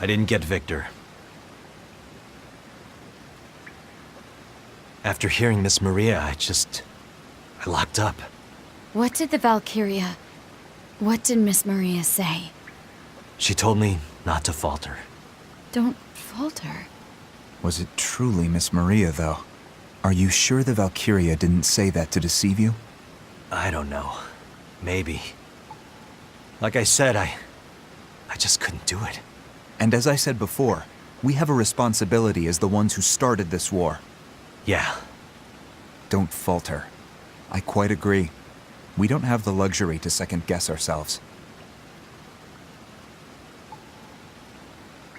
I didn't get Victor. After hearing Miss Maria, I locked up. What did the Valkyria... What did Miss Maria say? She told me not to falter. Don't falter. Was it truly Miss Maria, though? Are you sure the Valkyria didn't say that to deceive you? I don't know. Maybe. Like I said, I just couldn't do it. And as I said before, we have a responsibility as the ones who started this war. Yeah. Don't falter. I quite agree. We don't have the luxury to second-guess ourselves.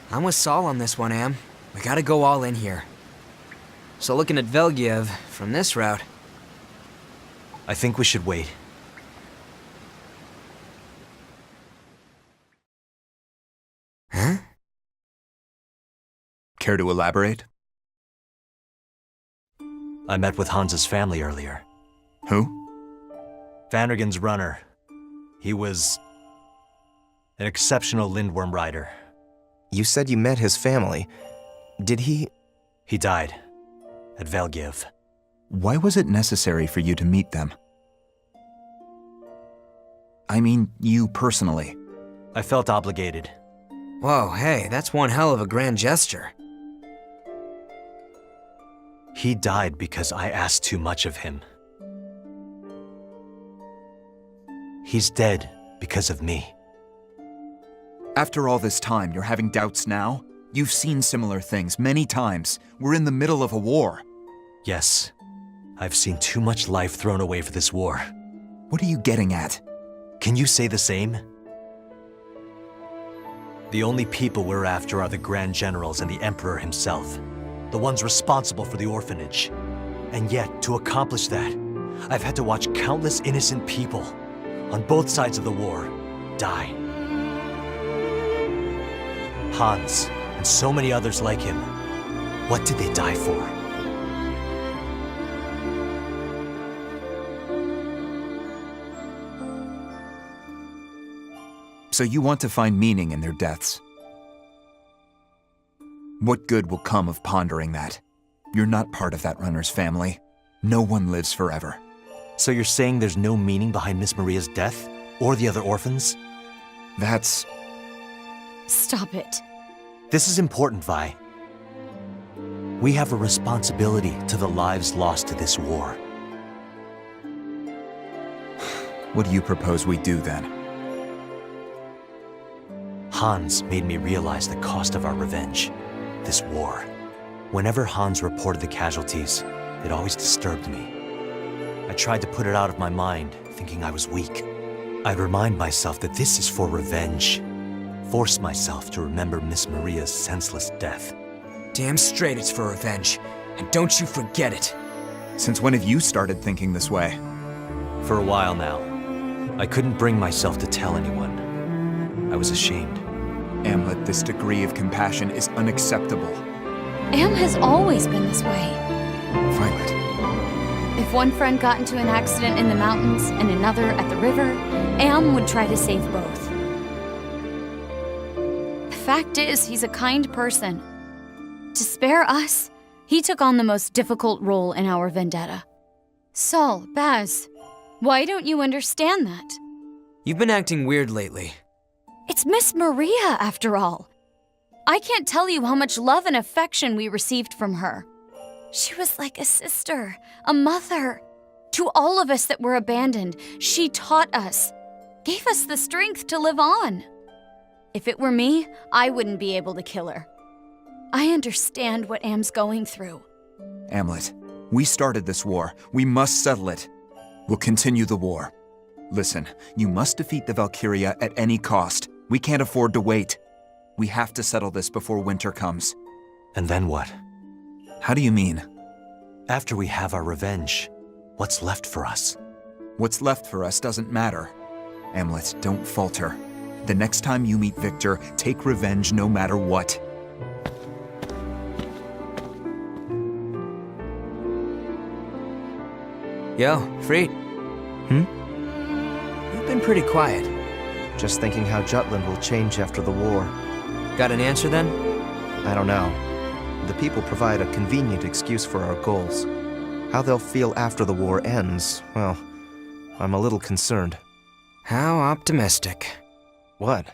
I'm with Saul on this one, Am. We gotta go all in here. So looking at Velgiev from this route... I think we should wait. Huh? Care to elaborate? I met with Hans's family earlier. Who? Vanargand's runner. He was... an exceptional Lindworm rider. You said you met his family. Did he... He died. At Velgiev. Why was it necessary for you to meet them? I mean, you personally. I felt obligated. Whoa, hey, that's one hell of a grand gesture. He died because I asked too much of him. He's dead because of me. After all this time, you're having doubts now? You've seen similar things many times. We're in the middle of a war. Yes. I've seen too much life thrown away for this war. What are you getting at? Can you say the same? The only people we're after are the Grand Generals and the Emperor himself. The ones responsible for the orphanage. And yet, to accomplish that, I've had to watch countless innocent people, on both sides of the war, die. Hans, and so many others like him, what did they die for? So you want to find meaning in their deaths. What good will come of pondering that? You're not part of that runner's family. No one lives forever. So you're saying there's no meaning behind Miss Maria's death? Or the other orphans? That's... Stop it. This is important, Vi. We have a responsibility to the lives lost to this war. What do you propose we do then? Hans made me realize the cost of our revenge. This war. Whenever Hans reported the casualties, it always disturbed me. I tried to put it out of my mind, thinking I was weak. I'd remind myself that this is for revenge. Force myself to remember Miss Maria's senseless death. Damn straight it's for revenge. And don't you forget it. Since when have you started thinking this way? For a while now. I couldn't bring myself to tell anyone. I was ashamed. Amlet, this degree of compassion is unacceptable. Am has always been this way. Violet. If one friend got into an accident in the mountains and another at the river, Am would try to save both. The fact is, he's a kind person. To spare us, he took on the most difficult role in our vendetta. Saul, Baz, why don't you understand that? You've been acting weird lately. It's Miss Maria, after all. I can't tell you how much love and affection we received from her. She was like a sister, a mother. To all of us that were abandoned, she taught us, gave us the strength to live on. If it were me, I wouldn't be able to kill her. I understand what Am's going through. Amlet, we started this war. We must settle it. We'll continue the war. Listen, you must defeat the Valkyria at any cost. We can't afford to wait. We have to settle this before winter comes. And then what? How do you mean? After we have our revenge, what's left for us? What's left for us doesn't matter. Amlet, don't falter. The next time you meet Victor, take revenge no matter what. Yo, Freed. You've been pretty quiet. Just thinking how Jutland will change after the war. Got an answer then? I don't know. The people provide a convenient excuse for our goals. How they'll feel after the war ends, well, I'm a little concerned. How optimistic. What?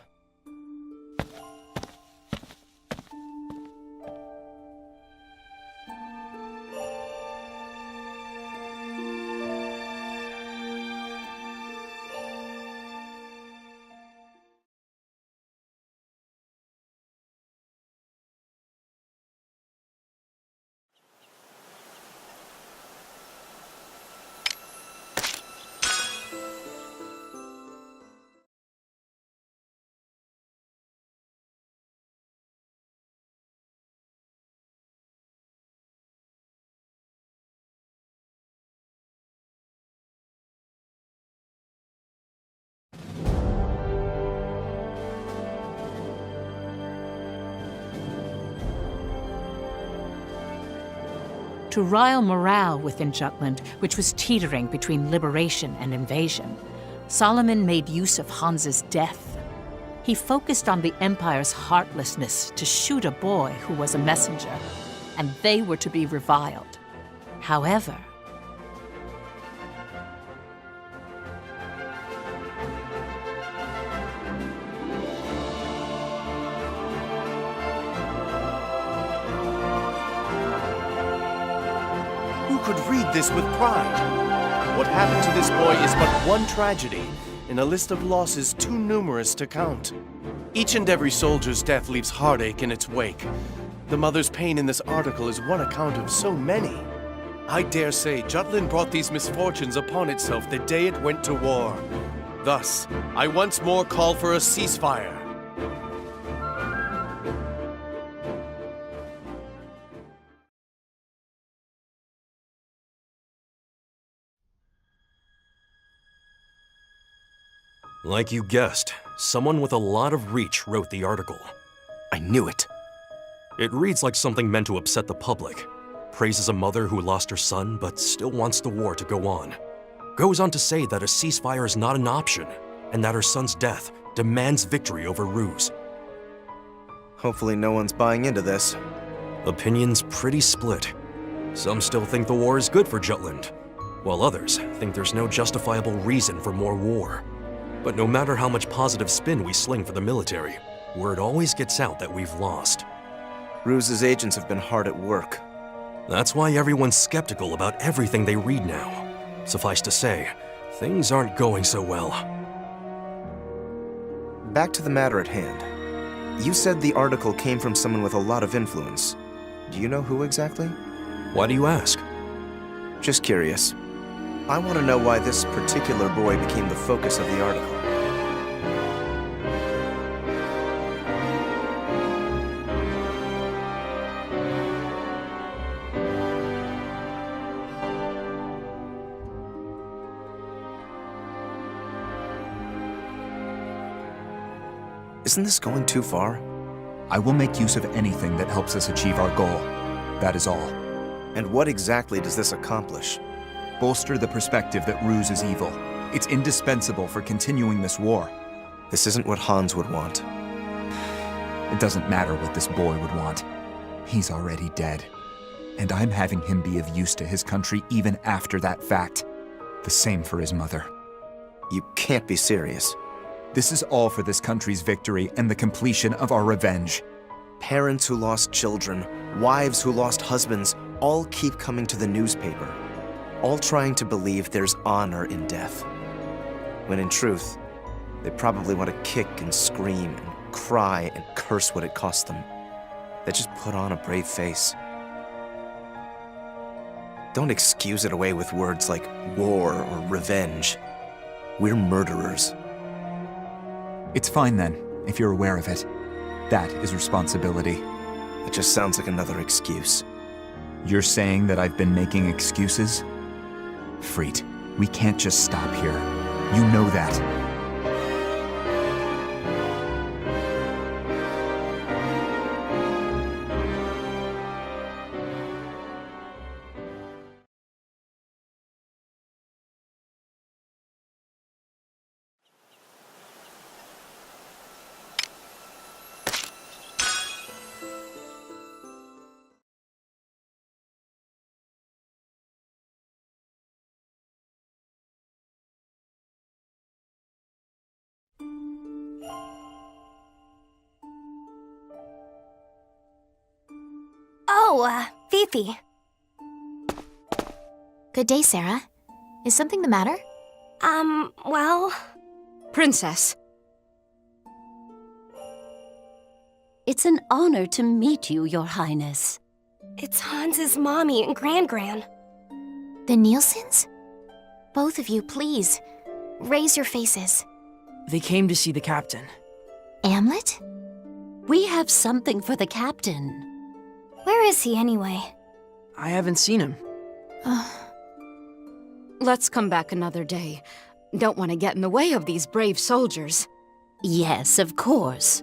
To rile morale within Jutland, which was teetering between liberation and invasion, Solomon made use of Hans's death. He focused on the Empire's heartlessness to shoot a boy who was a messenger, and they were to be reviled. However, who could read this with pride? What happened to this boy is but one tragedy in a list of losses too numerous to count. Each and every soldier's death leaves heartache in its wake. The mother's pain in this article is one account of so many. I dare say Jutland brought these misfortunes upon itself the day it went to war. Thus, I once more call for a ceasefire. Like you guessed, someone with a lot of reach wrote the article. I knew it. It reads like something meant to upset the public. Praises a mother who lost her son but still wants the war to go on. Goes on to say that a ceasefire is not an option, and that her son's death demands victory over Ruse. Hopefully no one's buying into this. Opinions pretty split. Some still think the war is good for Jutland, while others think there's no justifiable reason for more war. But no matter how much positive spin we sling for the military, word always gets out that we've lost. Ruse's agents have been hard at work. That's why everyone's skeptical about everything they read now. Suffice to say, things aren't going so well. Back to the matter at hand. You said the article came from someone with a lot of influence. Do you know who exactly? Why do you ask? Just curious. I want to know why this particular boy became the focus of the article. Isn't this going too far? I will make use of anything that helps us achieve our goal. That is all. And what exactly does this accomplish? Bolster the perspective that Ruse is evil. It's indispensable for continuing this war. This isn't what Hans would want. It doesn't matter what this boy would want. He's already dead. And I'm having him be of use to his country even after that fact. The same for his mother. You can't be serious. This is all for this country's victory and the completion of our revenge. Parents who lost children, wives who lost husbands, all keep coming to the newspaper. All trying to believe there's honor in death. When in truth, they probably want to kick and scream and cry and curse what it cost them. They just put on a brave face. Don't excuse it away with words like war or revenge. We're murderers. It's fine then, if you're aware of it. That is responsibility. It just sounds like another excuse. You're saying that I've been making excuses? Freet, we can't just stop here. You know that. Fifi. Good day, Sarah. Is something the matter? Well... Princess. It's an honor to meet you, Your Highness. It's Hans's mommy and Gran. The Nielsen's? Both of you, please. Raise your faces. They came to see the captain. Amlet? We have something for the captain. Where is he anyway? I haven't seen him. Let's come back another day. Don't want to get in the way of these brave soldiers. Yes, of course.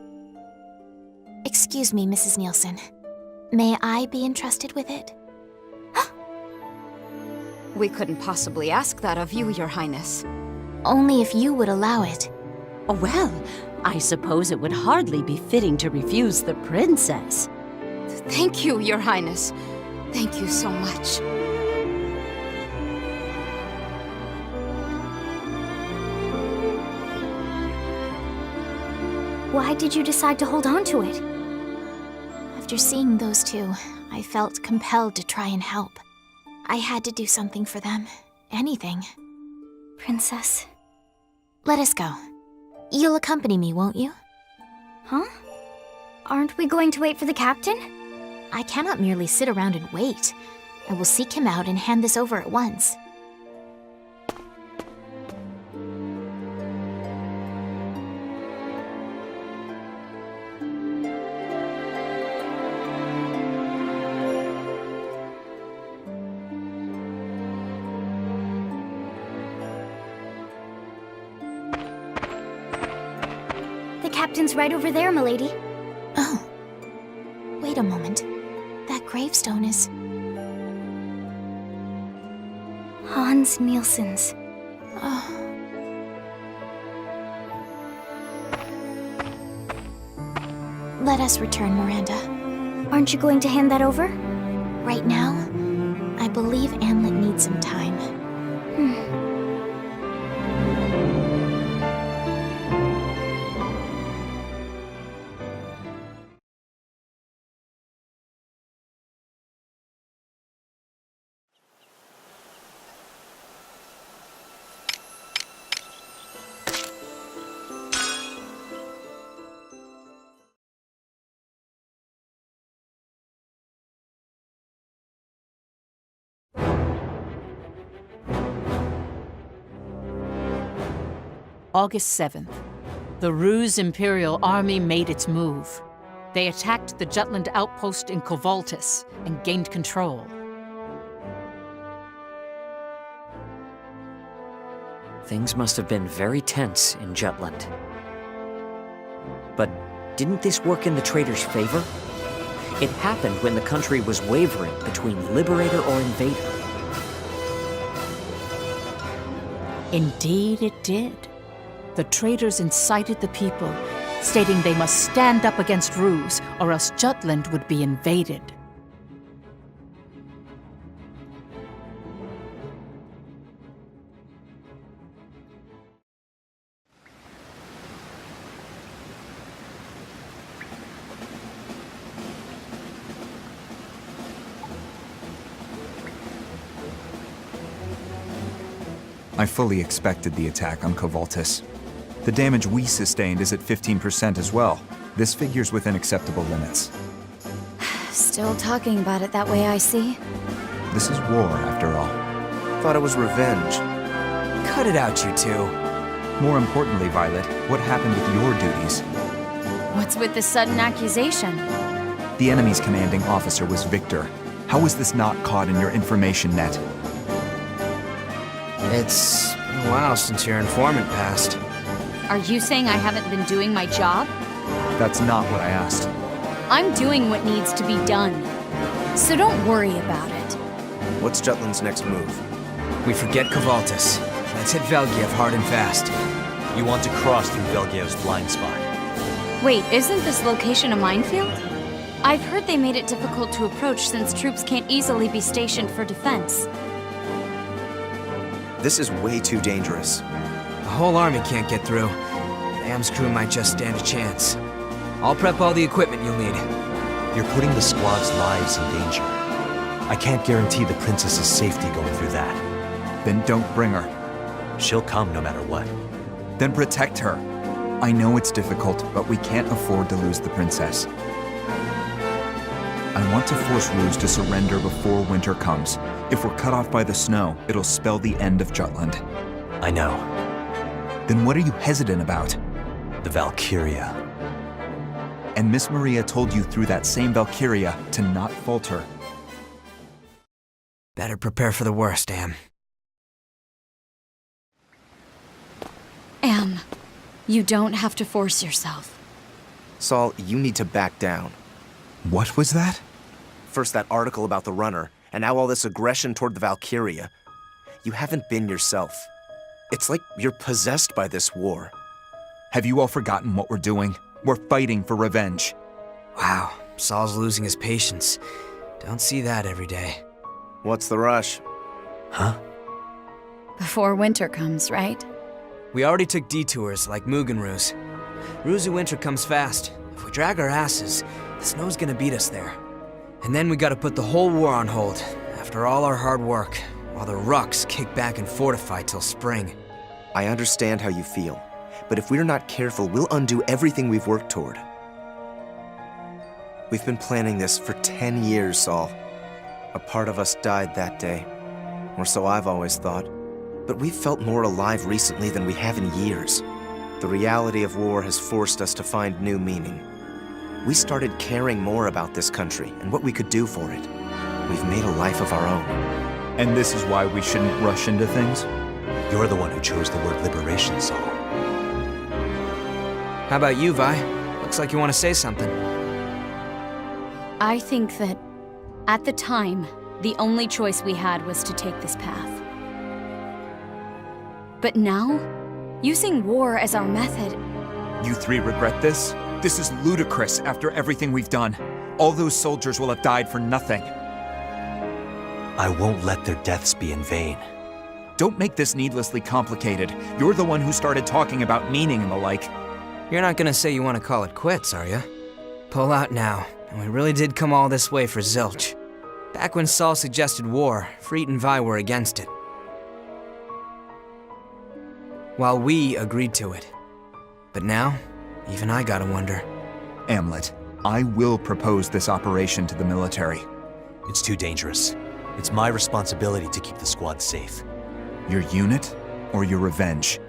Excuse me, Mrs. Nielsen. May I be entrusted with it? We couldn't possibly ask that of you, Your Highness. Only if you would allow it. Well, I suppose it would hardly be fitting to refuse the princess. Thank you, Your Highness. Thank you so much. Why did you decide to hold on to it? After seeing those two, I felt compelled to try and help. I had to do something for them. Anything. Princess. Let us go. You'll accompany me, won't you? Huh? Aren't we going to wait for the captain? I cannot merely sit around and wait. I will seek him out and hand this over at once. The captain's right over there, milady. Oh. Wait a moment. That gravestone is... Hans Nielsen's. Oh. Let us return, Miranda. Aren't you going to hand that over? Right now, I believe Amlet needs some time. August 7th. The Ruse Imperial Army made its move. They attacked the Jutland outpost in Kovaltis and gained control. Things must have been very tense in Jutland. But didn't this work in the traitors' favor? It happened when the country was wavering between liberator or invader. Indeed it did. The traitors incited the people, stating they must stand up against Ruse, or else Jutland would be invaded. I fully expected the attack on Kovaltis. The damage we sustained is at 15% as well. This figure's within acceptable limits. Still talking about it that way, I see. This is war, after all. Thought it was revenge. Cut it out, you two. More importantly, Violet, what happened with your duties? What's with this sudden accusation? The enemy's commanding officer was Victor. How was this not caught in your information net? It's been a while since your informant passed. Are you saying I haven't been doing my job? That's not what I asked. I'm doing what needs to be done. So don't worry about it. What's Jutland's next move? We forget Kovaltis. Let's hit Velgiev hard and fast. You want to cross through Velgiev's blind spot. Wait, isn't this location a minefield? I've heard they made it difficult to approach since troops can't easily be stationed for defense. This is way too dangerous. The whole army can't get through. Am's crew might just stand a chance. I'll prep all the equipment you'll need. You're putting the squad's lives in danger. I can't guarantee the princess's safety going through that. Then don't bring her. She'll come no matter what. Then protect her. I know it's difficult, but we can't afford to lose the princess. I want to force Ruse to surrender before winter comes. If we're cut off by the snow, it'll spell the end of Jutland. I know. Then what are you hesitant about? The Valkyria. And Miss Maria told you through that same Valkyria to not falter. Better prepare for the worst, Am. Am, you don't have to force yourself. Saul, you need to back down. What was that? First that article about the runner, and now all this aggression toward the Valkyria. You haven't been yourself. It's like you're possessed by this war. Have you all forgotten what we're doing? We're fighting for revenge. Wow, Saul's losing his patience. Don't see that every day. What's the rush? Huh? Before winter comes, right? We already took detours like Mugenruz. Ruzu winter comes fast. If we drag our asses, the snow's gonna beat us there. And then we gotta put the whole war on hold, after all our hard work, while the Rucks kick back and fortify till spring. I understand how you feel, but if we're not careful, we'll undo everything we've worked toward. We've been planning this for 10 years, Saul. A part of us died that day, or so I've always thought. But we've felt more alive recently than we have in years. The reality of war has forced us to find new meaning. We started caring more about this country and what we could do for it. We've made a life of our own. And this is why we shouldn't rush into things? You're the one who chose the word liberation, Saul. How about you, Vi? Looks like you want to say something. I think that, at the time, the only choice we had was to take this path. But now, using war as our method... You three regret this? This is ludicrous after everything we've done. All those soldiers will have died for nothing. I won't let their deaths be in vain. Don't make this needlessly complicated. You're the one who started talking about meaning and the like. You're not gonna say you want to call it quits, are you? Pull out now, and we really did come all this way for zilch. Back when Saul suggested war, Freet and Vi were against it. While we agreed to it. But now, even I gotta wonder. Amlet, I will propose this operation to the military. It's too dangerous. It's my responsibility to keep the squad safe. Your unit or your revenge?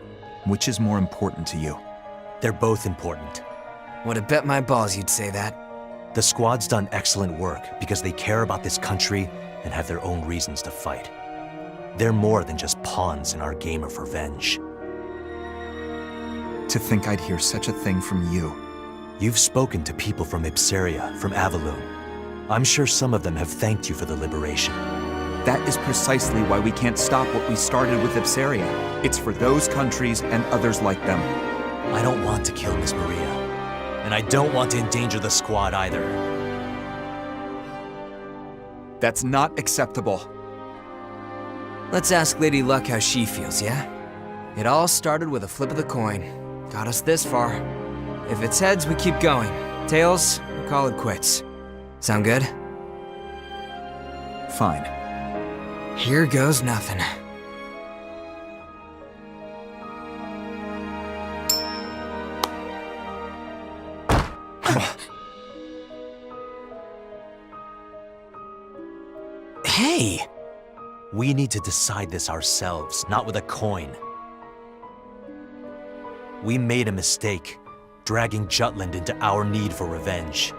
Which is more important to you? They're both important. Would have bet my balls you'd say that. The squad's done excellent work because they care about this country and have their own reasons to fight. They're more than just pawns in our game of revenge. To think I'd hear such a thing from you. You've spoken to people from Ipsaria, from Avaloon. I'm sure some of them have thanked you for the liberation. That is precisely why we can't stop what we started with Ipsaria. It's for those countries and others like them. I don't want to kill Miss Maria. And I don't want to endanger the squad either. That's not acceptable. Let's ask Lady Luck how she feels, yeah? It all started with a flip of the coin. Got us this far. If it's heads, we keep going. Tails, we call it quits. Sound good? Fine. Here goes nothing. Hey! We need to decide this ourselves, not with a coin. We made a mistake, dragging Jutland into our need for revenge.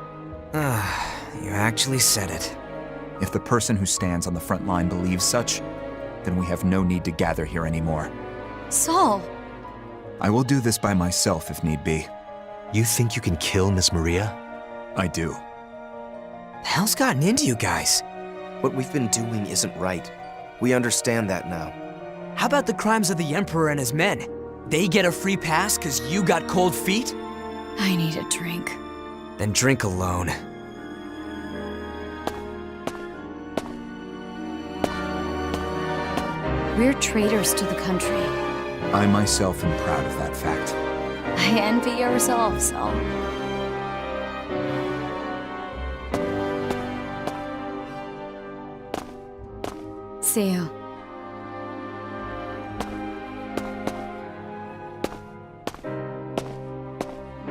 You actually said it. If the person who stands on the front line believes such, then we have no need to gather here anymore. Saul! I will do this by myself if need be. You think you can kill Miss Maria? I do. The hell's gotten into you guys? What we've been doing isn't right. We understand that now. How about the crimes of the Emperor and his men? They get a free pass because you got cold feet? I need a drink. Then drink alone. We're traitors to the country. I myself am proud of that fact. I envy your resolve, Saul. see you.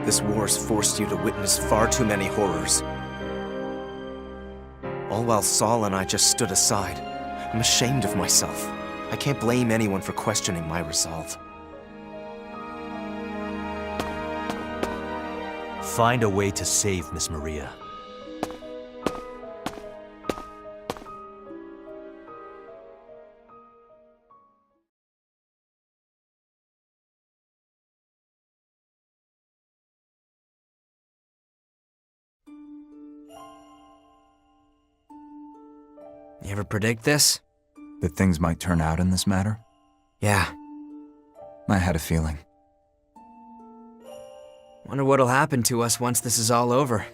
This war's forced you to witness far too many horrors. All while Saul and I just stood aside. I'm ashamed of myself. I can't blame anyone for questioning my resolve. Find a way to save Miss Maria. You ever predict this? That things might turn out in this matter? Yeah. I had a feeling. Wonder what'll happen to us once this is all over.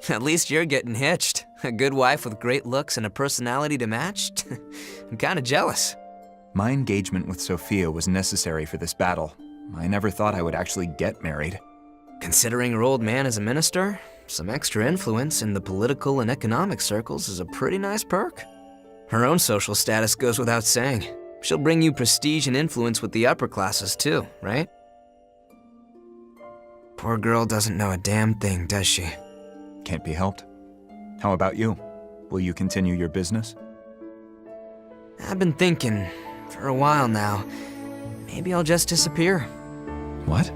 At least you're getting hitched. A good wife with great looks and a personality to match? I'm kinda jealous. My engagement with Sophia was necessary for this battle. I never thought I would actually get married. Considering her old man is a minister, some extra influence in the political and economic circles is a pretty nice perk. Her own social status goes without saying. She'll bring you prestige and influence with the upper classes too, right? Poor girl doesn't know a damn thing, does she? Can't be helped. How about you? Will you continue your business? I've been thinking, for a while now, maybe I'll just disappear. What?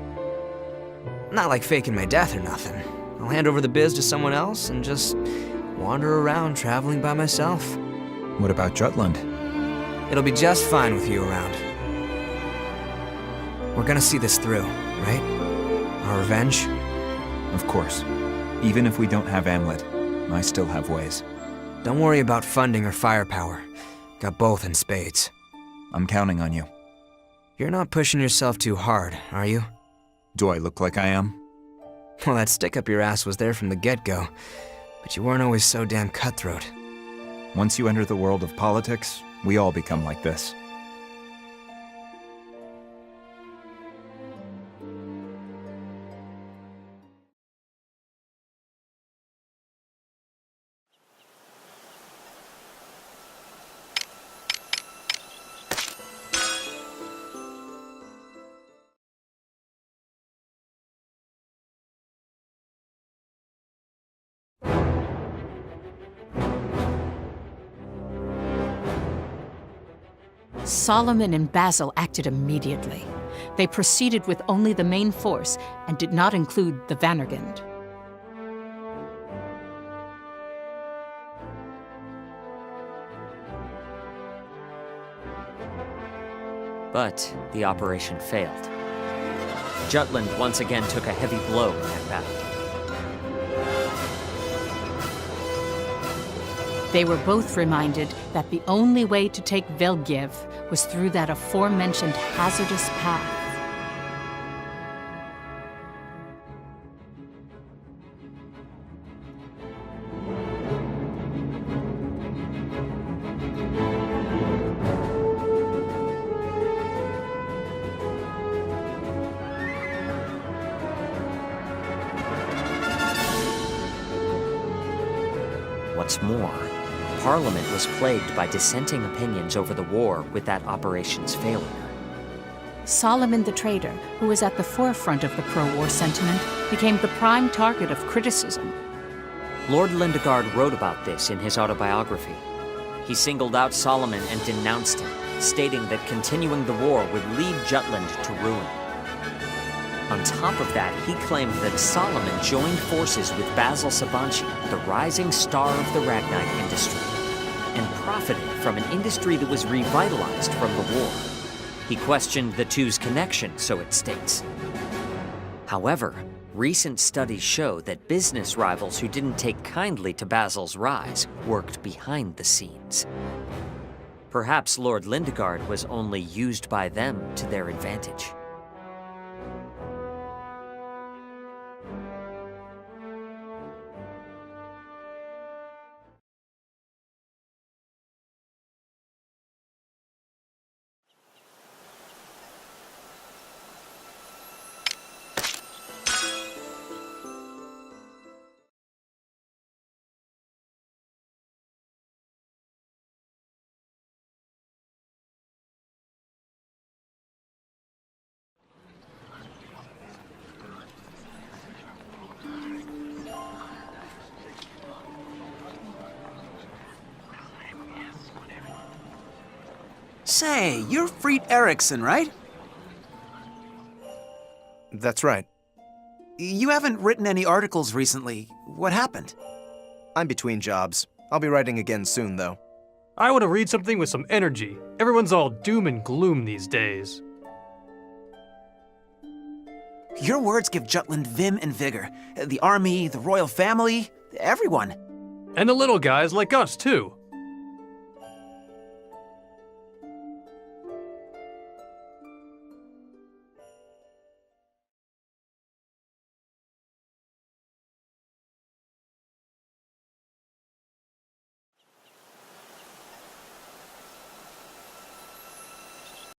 Not like faking my death or nothing. I'll hand over the biz to someone else and just wander around traveling by myself. What about Jutland? It'll be just fine with you around. We're gonna see this through, right? Our revenge? Of course. Even if we don't have Amlet, I still have ways. Don't worry about funding or firepower. Got both in spades. I'm counting on you. You're not pushing yourself too hard, are you? Do I look like I am? Well, that stick up your ass was there from the get-go, but you weren't always so damn cutthroat. Once you enter the world of politics, we all become like this. Solomon and Basil acted immediately. They proceeded with only the main force and did not include the vanargand. But the operation failed. Jutland once again took a heavy blow in that battle. They were both reminded that the only way to take Velgiev was through that aforementioned hazardous path. What's more, Parliament was plagued by dissenting opinions over the war with that operation's failure. Solomon the traitor, who was at the forefront of the pro-war sentiment, became the prime target of criticism. Lord Lindegard wrote about this in his autobiography. He singled out Solomon and denounced him, stating that continuing the war would lead Jutland to ruin. On top of that, he claimed that Solomon joined forces with Basil Sabanci, the rising star of the Ragnite industry, and profited from an industry that was revitalized from the war. He questioned the two's connection, so it states. However, recent studies show that business rivals who didn't take kindly to Basil's rise worked behind the scenes. Perhaps Lord Lindegard was only used by them to their advantage. Say, you're Freet Erickson, right? That's right. You haven't written any articles recently. What happened? I'm between jobs. I'll be writing again soon, though. I want to read something with some energy. Everyone's all doom and gloom these days. Your words give Jutland vim and vigor. The army, the royal family, everyone. And the little guys like us, too.